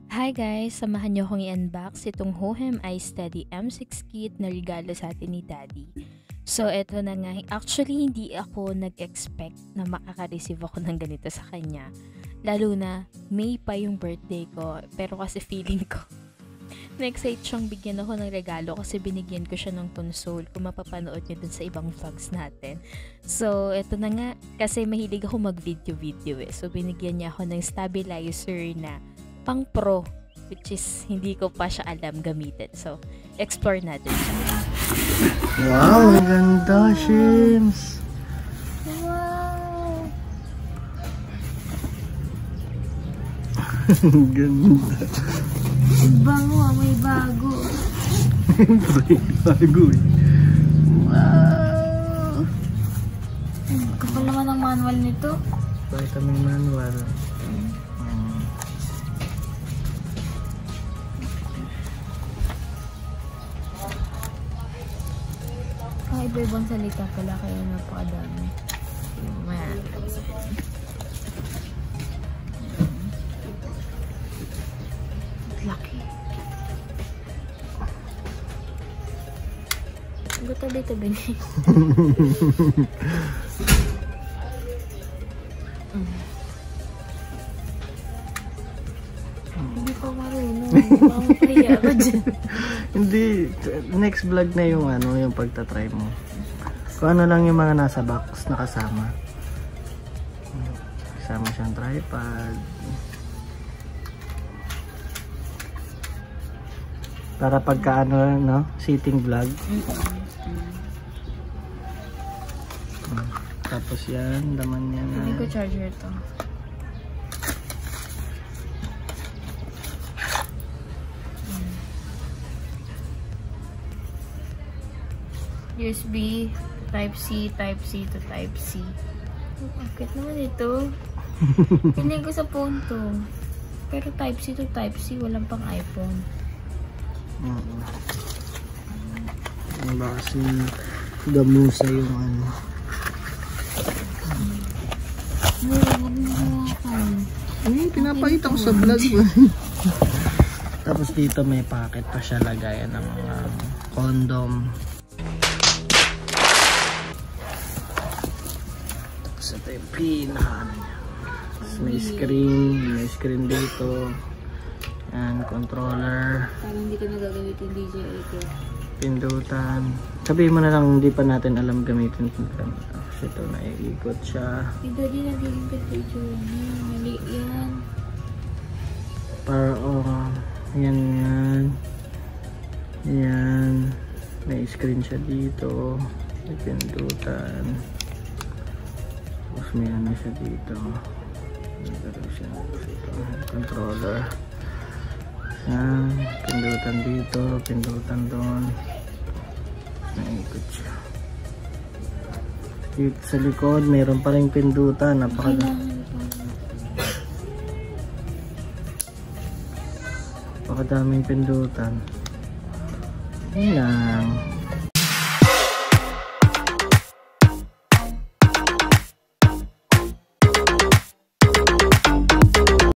Hi guys! Samahan niyo akong i-unbox itong Hohem iSteady M6 kit na regalo sa atin ni Daddy. So, eto na nga. Actually, hindi ako nag-expect na makaka-receive ako ng ganito sa kanya. Lalo na, May pa yung birthday ko. Pero kasi feeling ko, na-excite siyang bigyan ako ng regalo kasi binigyan ko siya ng console kung mapapanood niyo dun sa ibang vlogs natin. So, eto na nga. Kasi mahilig ako mag-video-video eh. So, binigyan niya ako ng stabilizer na pang pro, which is hindi ko pa siya alam gamitin. So, explore natin siya. Wow, ang ganda, Shims! Wow! Ang ganda. Bango, may bago. Bago eh. Wow! Kapal naman ang manual nito. Vitamin manual. Iba-ibang salita pala kaya napakadami. Laki. Tabi-tabi niya. Hindi pa marunong. Mamapaya ako dyan. Hindi, next vlog na yung ano, yung pagtatry mo. Kung ano lang yung mga nasa box na kasama. Kasama siyang tripod. Para pagka ano, no, sitting vlog. Tapos yan, laman niya na. Hindi ko charger to. USB, Type-C, Type-C to Type-C. Bakit naman ito? Pinig ko sa phone to. Pero Type-C to Type-C, walang pang iPhone. Ano ba kasi gamusa yung ano. Pinapakita ko sa vlog. Tapos dito may packet pa siya, lagayan ng mga condom. Tapos ito yung pinaka may screen dito. Yan, controller. Parang hindi ko nagagamit yung DJI ko. Pindutan. Sabihin mo na lang, hindi pa natin alam gamitin. Kasi ito, naiikot siya. Hindi nagiging picture niya. Mali yan. Para, yan. Yan. May screen siya dito. May pindutan. Tapos may ano siya dito. Meron siya dito. Controller. Yan. Pindutan dito. Pindutan doon. Naikot siya. Dito sa likod, mayroon pa rin pindutan. Napakadaming pindutan. Yan lang.